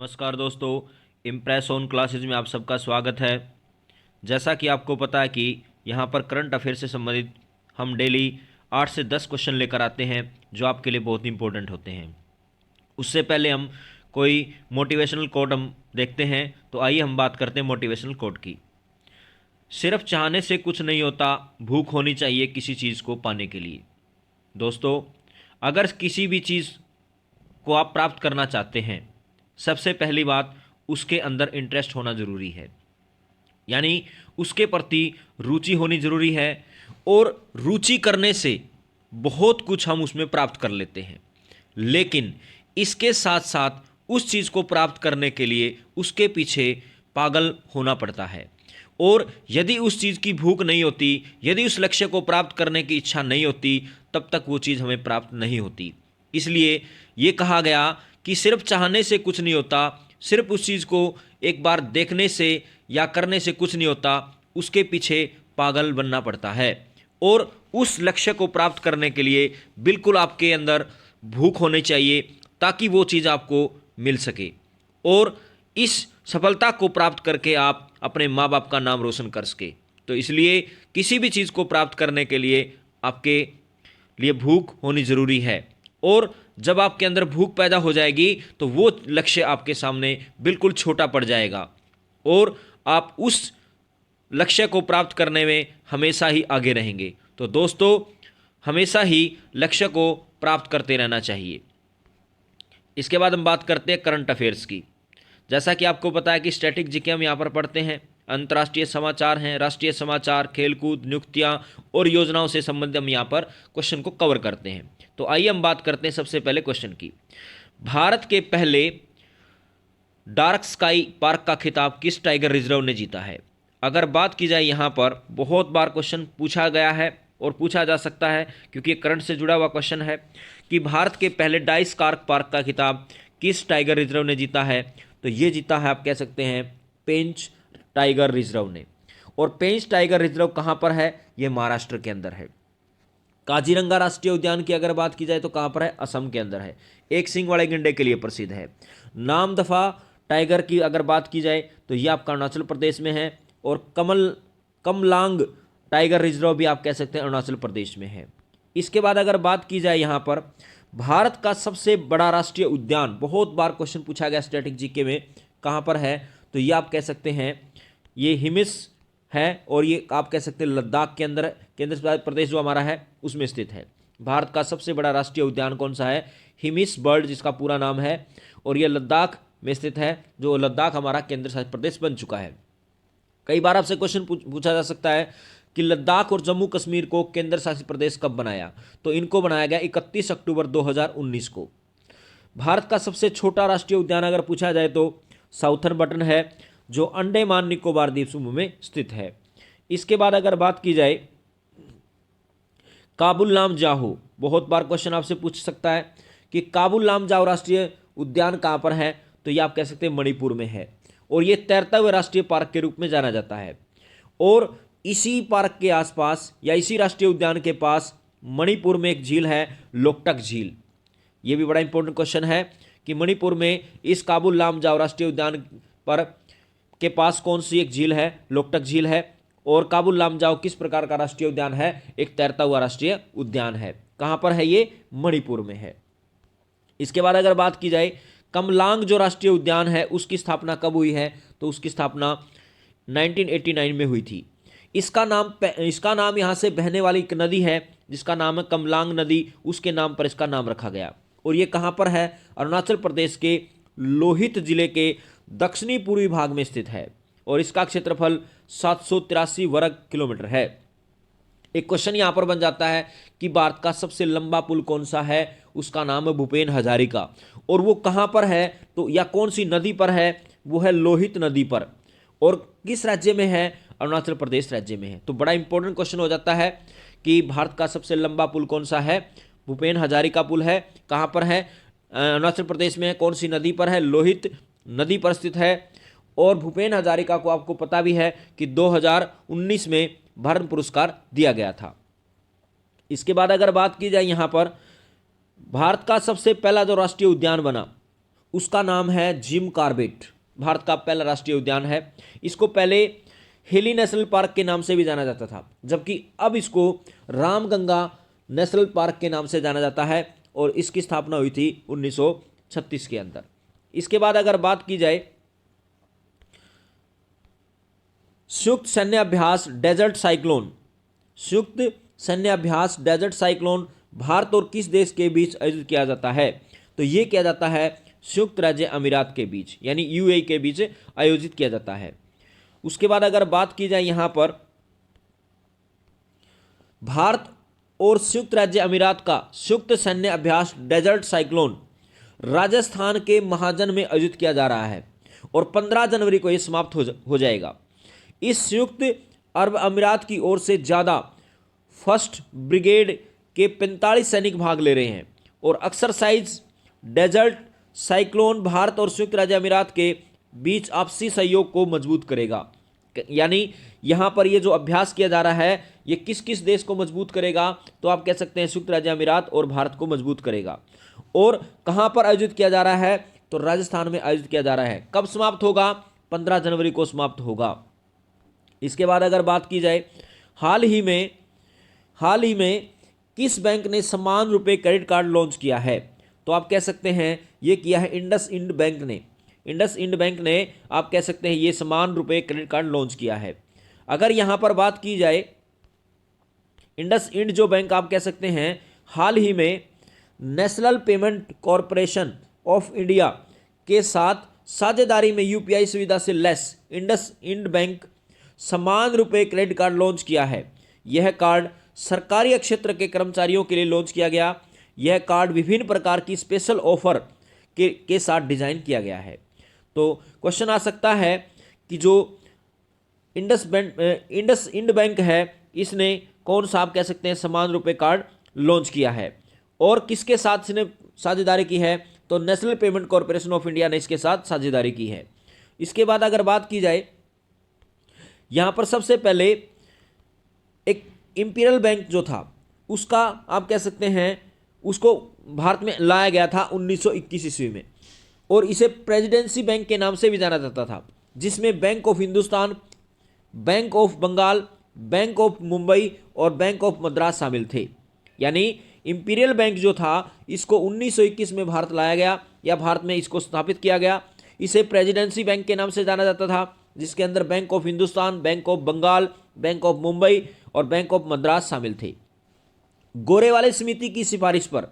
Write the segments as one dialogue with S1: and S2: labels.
S1: नमस्कार दोस्तों, impress on classes में आप सबका स्वागत है। जैसा कि आपको पता है कि यहाँ पर करंट अफेयर से संबंधित हम डेली 8 से 10 क्वेश्चन लेकर आते हैं जो आपके लिए बहुत इंपॉर्टेंट होते हैं। उससे पहले हम कोई मोटिवेशनल कोट हम देखते हैं, तो आइए हम बात करते हैं मोटिवेशनल कोट की। सिर्फ चाहने से कुछ नहीं होता, भूख होनी चाहिए किसी चीज़ को पाने के लिए। दोस्तों, अगर किसी भी चीज़ को आप प्राप्त करना चाहते हैं, सबसे पहली बात उसके अंदर इंटरेस्ट होना ज़रूरी है, यानी उसके प्रति रुचि होनी ज़रूरी है। और रुचि करने से बहुत कुछ हम उसमें प्राप्त कर लेते हैं, लेकिन इसके साथ साथ उस चीज़ को प्राप्त करने के लिए उसके पीछे पागल होना पड़ता है। और यदि उस चीज़ की भूख नहीं होती, यदि उस लक्ष्य को प्राप्त करने की इच्छा नहीं होती, तब तक वो चीज़ हमें प्राप्त नहीं होती। इसलिए ये कहा गया कि सिर्फ चाहने से कुछ नहीं होता, सिर्फ उस चीज़ को एक बार देखने से या करने से कुछ नहीं होता, उसके पीछे पागल बनना पड़ता है। और उस लक्ष्य को प्राप्त करने के लिए बिल्कुल आपके अंदर भूख होनी चाहिए ताकि वो चीज़ आपको मिल सके और इस सफलता को प्राप्त करके आप अपने माँ बाप का नाम रोशन कर सके। तो इसलिए किसी भी चीज़ को प्राप्त करने के लिए आपके लिए भूख होनी ज़रूरी है। और जब आपके अंदर भूख पैदा हो जाएगी तो वो लक्ष्य आपके सामने बिल्कुल छोटा पड़ जाएगा और आप उस लक्ष्य को प्राप्त करने में हमेशा ही आगे रहेंगे। तो दोस्तों, हमेशा ही लक्ष्य को प्राप्त करते रहना चाहिए। इसके बाद हम बात करते हैं करंट अफेयर्स की। जैसा कि आपको पता है कि स्टैटिक जीके हम यहाँ पर पढ़ते हैं, अंतर्राष्ट्रीय समाचार हैं, राष्ट्रीय समाचार, खेलकूद, नियुक्तियाँ और योजनाओं से संबंधित हम यहाँ पर क्वेश्चन को कवर करते हैं। तो आइए हम बात करते हैं सबसे पहले क्वेश्चन की। भारत के पहले डार्क स्काई पार्क का खिताब किस टाइगर रिजर्व ने जीता है? अगर बात की जाए यहाँ पर बहुत बार क्वेश्चन पूछा गया है और पूछा जा सकता है क्योंकि ये करंट से जुड़ा हुआ क्वेश्चन है कि भारत के पहले डाइस कार्क पार्क का खिताब किस टाइगर रिजर्व ने जीता है? तो ये जीता है, आप कह सकते हैं, पेंच टाइगर रिजर्व ने। और पेंच टाइगर रिजर्व कहाँ पर है? ये महाराष्ट्र के अंदर है। काजीरंगा राष्ट्रीय उद्यान की अगर बात की जाए तो कहाँ पर है? असम के अंदर है। एक सींग वाले गैंडे के लिए प्रसिद्ध है। नामदफा टाइगर की अगर बात की जाए तो ये आपका अरुणाचल प्रदेश में है। और कमलांग टाइगर रिजर्व भी आप कह सकते हैं अरुणाचल प्रदेश में है। इसके बाद अगर बात की जाए यहाँ पर भारत का सबसे बड़ा राष्ट्रीय उद्यान, बहुत बार क्वेश्चन पूछा गया स्टैटिक जीके में, कहाँ पर है? तो ये आप कह सकते हैं ये हिमिस है और ये आप कह सकते हैं लद्दाख के अंदर, केंद्र प्रदेश जो हमारा है उसमें स्थित है। भारत का सबसे बड़ा राष्ट्रीय उद्यान कौन सा है? हिमिस बर्ड जिसका पूरा नाम है, और ये लद्दाख में स्थित है, जो लद्दाख हमारा केंद्र शासित प्रदेश बन चुका है। कई बार आपसे क्वेश्चन पूछा जा सकता है कि लद्दाख और जम्मू कश्मीर को केंद्र शासित प्रदेश कब बनाया? तो इनको बनाया गया 31 अक्टूबर 2019 को। भारत का सबसे छोटा राष्ट्रीय उद्यान अगर पूछा जाए तो साउथर्न बटन है, जो अंडमान निकोबार द्वीप समूह में स्थित है। इसके बाद अगर बात की जाए काबुल लामजाओ, बहुत बार क्वेश्चन आपसे पूछ सकता है कि काबुल लामजाओ राष्ट्रीय उद्यान कहाँ पर है? तो ये आप कह सकते हैं मणिपुर में है, और ये तैरता हुआ राष्ट्रीय पार्क के रूप में जाना जाता है। और इसी पार्क के आसपास या इसी राष्ट्रीय उद्यान के पास मणिपुर में एक झील है, लोकटक झील। ये भी बड़ा इंपॉर्टेंट क्वेश्चन है कि मणिपुर में इस काबुल लामजाओ राष्ट्रीय उद्यान पर के पास कौन सी एक झील है? लोकटक झील है। और काबुल लामजाओ किस प्रकार का राष्ट्रीय उद्यान है? एक तैरता हुआ राष्ट्रीय उद्यान है। कहाँ पर है ये? मणिपुर में है। इसके बाद अगर बात की जाए कमलांग जो राष्ट्रीय उद्यान है उसकी स्थापना कब हुई है? तो उसकी स्थापना 1989 में हुई थी। इसका नाम यहाँ से बहने वाली एक नदी है जिसका नाम है कमलांग नदी, उसके नाम पर इसका नाम रखा गया। और ये कहाँ पर है? अरुणाचल प्रदेश के लोहित जिले के दक्षिणी पूर्वी भाग में स्थित है, और इसका क्षेत्रफल 783 वर्ग किलोमीटर है। एक क्वेश्चन यहाँ पर बन जाता है कि भारत का सबसे लंबा पुल कौन सा है? उसका नाम है भूपेन हजारिका, और वो कहाँ पर है? तो या कौन सी नदी पर है? वो है लोहित नदी पर। और किस राज्य में है? अरुणाचल प्रदेश राज्य में है। तो बड़ा इंपॉर्टेंट क्वेश्चन हो जाता है कि भारत का सबसे लंबा पुल कौन सा है? भूपेन हजारिका पुल है। कहाँ पर है? अरुणाचल प्रदेश में है। कौन सी नदी पर है? लोहित नदी पर स्थित है। और भूपेन हजारिका को आपको पता भी है कि 2019 में भारत पुरस्कार दिया गया था। इसके बाद अगर बात की जाए यहाँ पर भारत का सबसे पहला जो राष्ट्रीय उद्यान बना उसका नाम है जिम कॉर्बेट। भारत का पहला राष्ट्रीय उद्यान है। इसको पहले हेली नेशनल पार्क के नाम से भी जाना जाता था, जबकि अब इसको रामगंगा नेशनल पार्क के नाम से जाना जाता है और इसकी स्थापना हुई थी 1936 के अंदर। इसके बाद अगर बात की जाए संयुक्त सैन्य अभ्यास डेजर्ट साइक्लोन, संयुक्त सैन्य अभ्यास डेजर्ट साइक्लोन भारत और किस देश के बीच आयोजित किया जाता है? तो ये किया जाता है संयुक्त राज्य अमीरात के बीच, यानी यूएई के बीच आयोजित किया जाता है। उसके बाद अगर बात की जाए यहां पर भारत और संयुक्त राज्य अमीरात का संयुक्त सैन्य अभ्यास डेजर्ट साइक्लोन राजस्थान के महाजन में आयोजित किया जा रहा है और 15 जनवरी को यह समाप्त हो जाएगा। इस संयुक्त अरब अमीरात की ओर से ज़्यादा फर्स्ट ब्रिगेड के 45 सैनिक भाग ले रहे हैं और एक्सरसाइज डेजर्ट साइक्लोन भारत और संयुक्त राज्य अमीरात के बीच आपसी सहयोग को मजबूत करेगा। यानी यहाँ पर ये जो अभ्यास किया जा रहा है ये किस किस देश को मजबूत करेगा? तो आप कह सकते हैं संयुक्त राज्य अमीरात और भारत को मजबूत करेगा। और कहाँ पर आयोजित किया जा रहा है? तो राजस्थान में आयोजित किया जा रहा है। कब समाप्त होगा? 15 जनवरी को समाप्त होगा। इसके बाद अगर बात की जाए हाल ही में किस बैंक ने समान रुपए क्रेडिट कार्ड लॉन्च किया है? तो आप कह सकते हैं ये किया है इंडस इंड बैंक ने। इंडस इंड बैंक ने आप कह सकते हैं ये समान रुपए क्रेडिट कार्ड लॉन्च किया है। अगर यहां पर बात की जाए इंडस इंड जो बैंक आप कह सकते हैं हाल ही में national payment corporation of India के साथ साझेदारी में यूपीआई सुविधा से लैस इंडस इंड बैंक समान रुपए क्रेडिट कार्ड लॉन्च किया है। यह कार्ड सरकारी क्षेत्र के कर्मचारियों के लिए लॉन्च किया गया। यह कार्ड विभिन्न प्रकार की स्पेशल ऑफर के साथ डिजाइन किया गया है। तो क्वेश्चन आ सकता है कि जो इंडस इंड बैंक है इसने कौन सा आप कह सकते हैं समान रुपए कार्ड लॉन्च किया है और किसके साथ इसने साझेदारी की है? तो national payment corporation of India ने इसके साथ साझेदारी की है। इसके बाद अगर बात की जाए यहां पर सबसे पहले एक इंपीरियल बैंक जो था उसका आप कह सकते हैं उसको भारत में लाया गया था 1921 ईस्वी में और इसे प्रेसिडेंसी बैंक के नाम से भी जाना जाता था, जिसमें bank of Hindustan, bank of Bengal, bank of Mumbai और बैंक ऑफ मद्रास शामिल थे। यानी इंपीरियल बैंक जो था इसको 1921 में भारत लाया गया या भारत में इसको स्थापित किया गया। इसे प्रेसिडेंसी बैंक के नाम से जाना जाता था, जिसके अंदर bank of Hindustan, bank of Bengal, bank of Mumbai और बैंक ऑफ मद्रास शामिल थे। गोरेवाले समिति की सिफारिश पर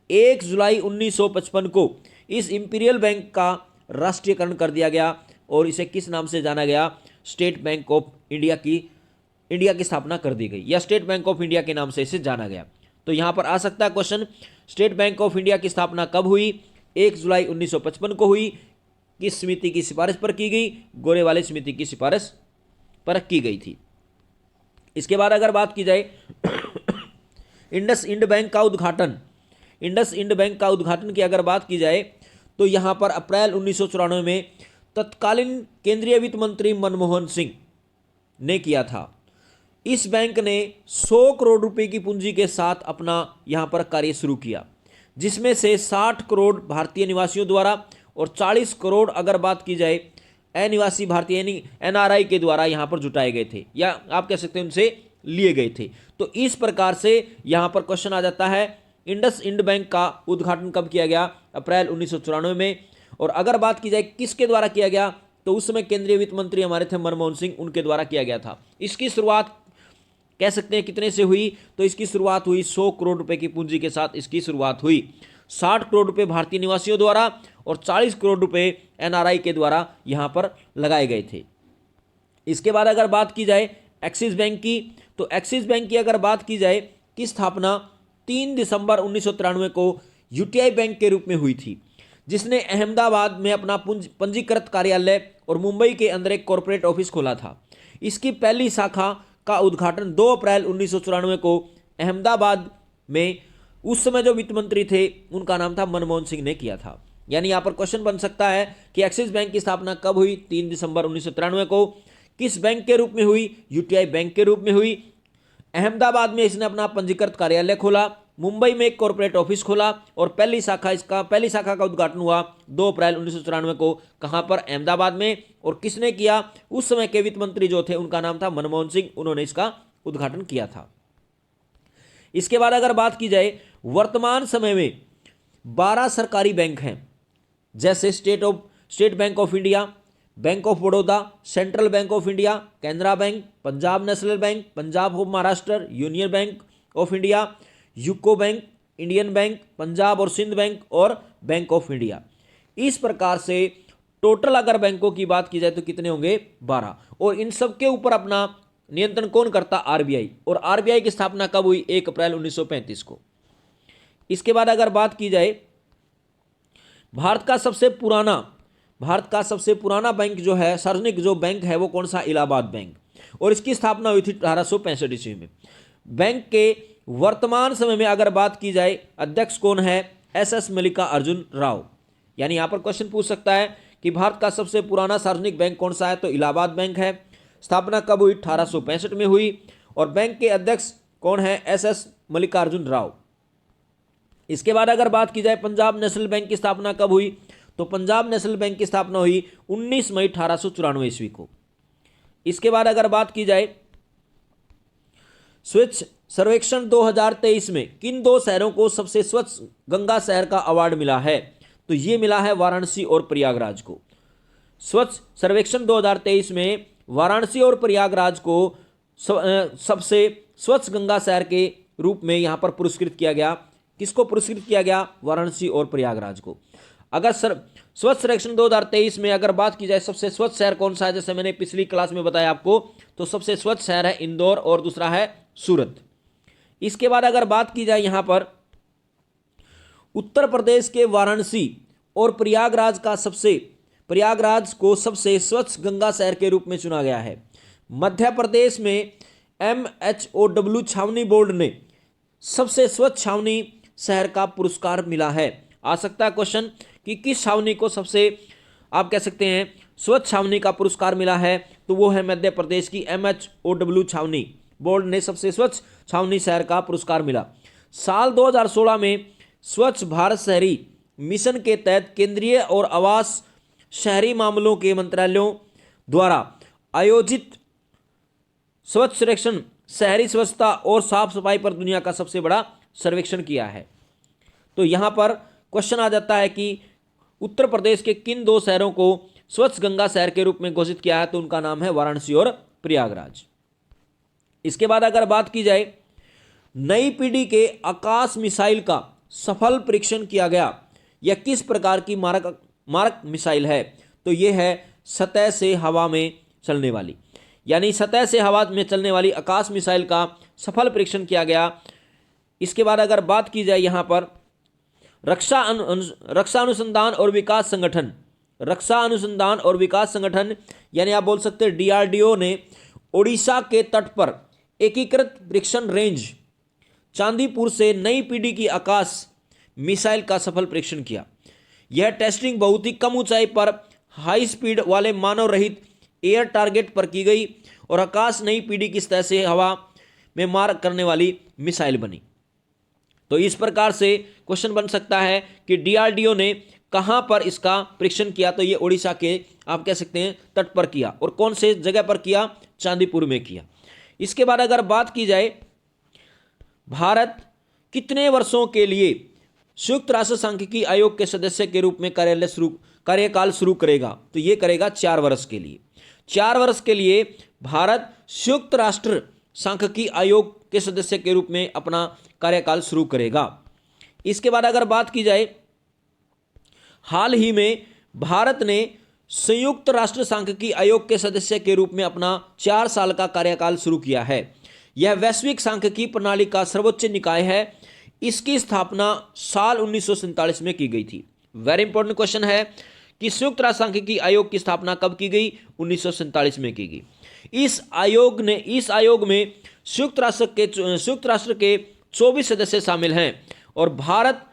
S1: 1 जुलाई 1955 को इस इंपीरियल बैंक का राष्ट्रीयकरण कर दिया गया और इसे किस नाम से जाना गया? स्टेट बैंक ऑफ इंडिया की स्थापना कर दी गई या स्टेट बैंक ऑफ इंडिया के नाम से इसे जाना गया। तो यहां पर आ सकता है question, state bank of India की स्थापना कब हुई? 1 जुलाई 1955 को हुई। किस समिति की सिफारिश पर की गई? गोरेवाले समिति की सिफारिश पर की गई थी। इसके बाद अगर बात की जाए इंडस इंड बैंक का उद्घाटन, इंडस इंड बैंक का उद्घाटन की अगर बात की जाए तो यहां पर अप्रैल 1994 में तत्कालीन केंद्रीय वित्त मंत्री मनमोहन सिंह ने किया था। इस बैंक ने 100 करोड़ रुपए की पूंजी के साथ अपना यहां पर कार्य शुरू किया, जिसमें से 60 करोड़ भारतीय निवासियों द्वारा और 40 करोड़ अगर बात की जाए अनिवासी भारतीय यानी एनआरआई के द्वारा यहां पर जुटाए गए थे या आप कह सकते हैं उनसे लिए गए थे। तो इस प्रकार से यहां पर क्वेश्चन आ जाता है इंडस इंड बैंक का उद्घाटन कब किया गया? अप्रैल 1994 में। और अगर बात की जाए किसके द्वारा किया गया तो उस समय केंद्रीय वित्त मंत्री हमारे थे मनमोहन सिंह, उनके द्वारा किया गया था। इसकी शुरुआत कह सकते हैं कितने से हुई? तो इसकी शुरुआत हुई 100 करोड़ रुपए की पूंजी के साथ इसकी शुरुआत हुई। 60 करोड़ रुपए भारतीय निवासियों द्वारा और 40 करोड़ रुपए एनआरआई के द्वारा यहां पर लगाए गए थे। इसके बाद अगर बात की जाए एक्सिस बैंक की, तो एक्सिस बैंक की अगर बात की जाए की स्थापना 3 दिसंबर 1993 को यूटीआई बैंक के रूप में हुई थी, जिसने अहमदाबाद में अपना पंजीकृत कार्यालय और मुंबई के अंदर एक कॉरपोरेट ऑफिस खोला था। इसकी पहली शाखा का उद्घाटन 2 अप्रैल 1994 को अहमदाबाद में उस समय जो वित्त मंत्री थे उनका नाम था मनमोहन सिंह ने किया था। यानी यहां पर क्वेश्चन बन सकता है कि एक्सिस बैंक की स्थापना कब हुई? 3 दिसंबर 1993 को। किस बैंक के रूप में हुई? यूटीआई बैंक के रूप में हुई। अहमदाबाद में इसने अपना पंजीकृत कार्यालय खोला मुंबई में एक कॉर्पोरेट ऑफिस खोला और पहली शाखा का उद्घाटन हुआ 2 अप्रैल 1994 को। कहां पर? अहमदाबाद में। और किसने किया? उस समय के वित्त मंत्री जो थे उनका नाम था मनमोहन सिंह, उन्होंने इसका उद्घाटन किया था। इसके बाद अगर बात की जाए, वर्तमान समय में 12 सरकारी बैंक हैं, जैसे state bank of India, bank of Baroda, central bank of India, Canara bank, Punjab national bank, Punjab of Maharashtra, union bank of India, UCO bank, Indian bank, Punjab और सिंध बैंक और बैंक ऑफ इंडिया। इस प्रकार से टोटल अगर बैंकों की बात की जाए तो कितने होंगे? 12। और इन सब के ऊपर अपना नियंत्रण कौन करता? आरबीआई। और आरबीआई की स्थापना कब हुई? 1 अप्रैल 1935 को। इसके बाद अगर बात की जाए, भारत का सबसे पुराना बैंक जो है, सार्वजनिक जो बैंक है, वो कौन सा? इलाहाबाद बैंक। और इसकी स्थापना हुई थी 1865 ईस्वी में। बैंक के वर्तमान समय में अगर बात की जाए, अध्यक्ष कौन है? एस मल्लिकार्जुन राव। यानी यहां पर क्वेश्चन पूछ सकता है कि भारत का सबसे पुराना सार्वजनिक बैंक कौन सा है? तो इलाहाबाद बैंक है। स्थापना कब हुई? 1865 में हुई। और बैंक के अध्यक्ष कौन है? एस मल्लिकार्जुन राव। इसके बाद अगर बात की जाए, पंजाब नेशनल बैंक की स्थापना कब हुई? तो पंजाब नेशनल बैंक की स्थापना हुई 19 मई 1894 ईस्वी को। इसके बाद अगर बात की जाए, स्वच्छ सर्वेक्षण 2023 में किन 2 शहरों को सबसे स्वच्छ गंगा शहर का अवार्ड मिला है? तो ये मिला है वाराणसी और प्रयागराज को। स्वच्छ सर्वेक्षण 2023 में वाराणसी और प्रयागराज को सबसे स्वच्छ गंगा शहर के रूप में यहां पर पुरस्कृत किया गया। किसको पुरस्कृत किया गया? वाराणसी और प्रयागराज को। अगर स्वच्छ सर्वेक्षण 2023 में अगर बात की जाए, सबसे स्वच्छ शहर कौन सा है? जैसे मैंने पिछली क्लास में बताया आपको, तो सबसे स्वच्छ शहर है इंदौर और दूसरा है सूरत। इसके बाद अगर बात की जाए, यहां पर उत्तर प्रदेश के वाराणसी और प्रयागराज को सबसे स्वच्छ गंगा शहर के रूप में चुना गया है। मध्य प्रदेश में MHOW छावनी बोर्ड ने सबसे स्वच्छ छावनी शहर का पुरस्कार मिला है। आ सकता है क्वेश्चन कि किस छावनी को सबसे, आप कह सकते हैं, स्वच्छ छावनी का पुरस्कार मिला है? तो वो है मध्य प्रदेश की MHOW छावनी बोर्ड ने सबसे स्वच्छ छावनी शहर का पुरस्कार मिला। साल 2016 में स्वच्छ भारत शहरी मिशन के तहत केंद्रीय और आवास शहरी मामलों के मंत्रालयों द्वारा आयोजित स्वच्छ सर्वेक्षण शहरी स्वच्छता और साफ सफाई पर दुनिया का सबसे बड़ा सर्वेक्षण किया है। तो यहां पर क्वेश्चन आ जाता है कि उत्तर प्रदेश के किन 2 शहरों को स्वच्छ गंगा शहर के रूप में घोषित किया है? तो उनका नाम है वाराणसी और प्रयागराज। इसके बाद अगर बात की जाए, नई पीढ़ी के आकाश मिसाइल का सफल परीक्षण किया गया। यह किस प्रकार की मारक मिसाइल है? तो यह है सतह से हवा में चलने वाली, यानी सतह से हवा में चलने वाली आकाश मिसाइल का सफल परीक्षण किया गया। इसके बाद अगर बात की जाए, यहां पर रक्षा अनुसंधान और विकास संगठन यानी आप बोल सकते हैं DRDO ने ओडिशा के तट पर एकीकृत परीक्षण रेंज चांदीपुर से नई पीढ़ी की आकाश मिसाइल का सफल परीक्षण किया। यह टेस्टिंग बहुत ही कम ऊंचाई पर हाई स्पीड वाले मानव रहित एयर टारगेट पर की गई और आकाश नई पीढ़ी की सतह से हवा में मार करने वाली मिसाइल बनी। तो इस प्रकार से क्वेश्चन बन सकता है कि DRDO ने कहां पर इसका परीक्षण किया? तो ये ओडिशा के, आप कह सकते हैं, तट पर किया। और कौन से जगह पर किया? चांदीपुर में किया। इसके बाद अगर बात की जाए, भारत कितने वर्षों के लिए संयुक्त राष्ट्र सांख्यिकी आयोग के सदस्य के रूप में कार्यकाल शुरू करेगा? तो ये करेगा 4 वर्ष के लिए। 4 वर्ष के लिए भारत संयुक्त राष्ट्र सांख्यिकी आयोग के सदस्य के रूप में अपना कार्यकाल शुरू करेगा। इसके बाद अगर बात की जाए, हाल ही में भारत ने संयुक्त राष्ट्र सांख्यिकी आयोग के सदस्य के रूप में अपना 4 साल का कार्यकाल शुरू किया है। यह वैश्विक सांख्यिकी प्रणाली का सर्वोच्च निकाय है। इसकी स्थापना साल 1947 में की गई थी। वेरी इंपॉर्टेंट क्वेश्चन है कि संयुक्त राष्ट्र सांख्यिकी आयोग की स्थापना कब की गई? 1947 में की गई। इस आयोग में संयुक्त राष्ट्र के 24 सदस्य शामिल हैं और भारत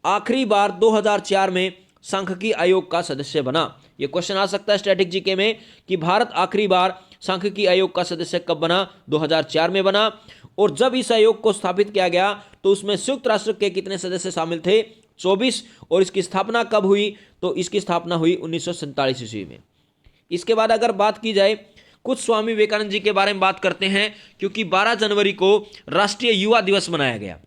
S1: आखिरी बार 2004 में सांख्यिकी आयोग का सदस्य बना। ये क्वेश्चन आ सकता है स्टैटिक जीके में कि भारत आखिरी बार सांख्यिकी आयोग का सदस्य कब बना? 2004 में बना। और जब इस आयोग को स्थापित किया गया तो उसमें संयुक्त राष्ट्र के कितने सदस्य शामिल थे? 24। और इसकी स्थापना कब हुई? तो इसकी स्थापना हुई 1947 ईस्वी में। इसके बाद अगर बात की जाए कुछ स्वामी विवेकानंद जी के बारे में बात करते हैं, क्योंकि 12 जनवरी को राष्ट्रीय युवा दिवस मनाया गया।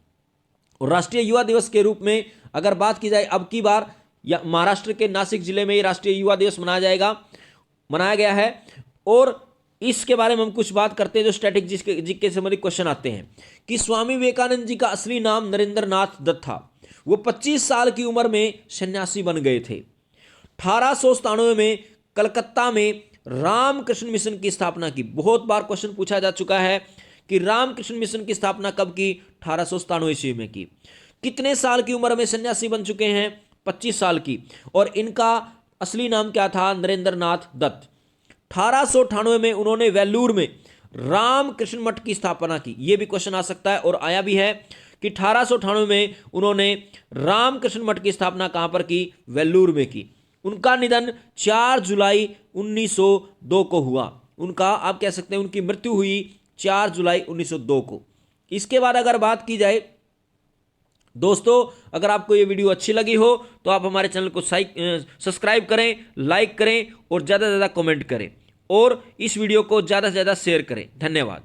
S1: और राष्ट्रीय युवा दिवस के रूप में अगर बात की जाए अब की बार महाराष्ट्र के नासिक जिले में राष्ट्रीय युवा दिवस मनाया गया है। और इसके बारे में हम कुछ बात करते हैं जो स्टैटिक जीके से संबंधित क्वेश्चन आते हैं कि स्वामी विवेकानंद जी का असली नाम नरेंद्र नाथ दत्त था। वो 25 साल की उम्र में सन्यासी बन गए थे। 1897 में कलकत्ता में रामकृष्ण मिशन की स्थापना की। बहुत बार क्वेश्चन पूछा जा चुका है कि रामकृष्ण मिशन की स्थापना कब की? 1897 ईस्वी में की। कितने साल की उम्र में सन्यासी बन चुके हैं? 25 साल की। और इनका असली नाम क्या था? नरेंद्र नाथ दत्त। 1898 में उन्होंने वेल्लूर में रामकृष्ण मठ की स्थापना की। यह भी क्वेश्चन आ सकता है और आया भी है कि 1898 में उन्होंने रामकृष्ण मठ की स्थापना कहां पर की? वेल्लूर में की। उनका निधन 4 जुलाई 1902 को हुआ। उनका आप कह सकते हैं उनकी मृत्यु हुई 4 जुलाई 1902 को। इसके बाद अगर बात की जाए दोस्तों, अगर आपको ये वीडियो अच्छी लगी हो तो आप हमारे चैनल को सब्सक्राइब करें, लाइक करें और ज़्यादा से ज़्यादा कमेंट करें और इस वीडियो को ज़्यादा से ज़्यादा शेयर करें। धन्यवाद।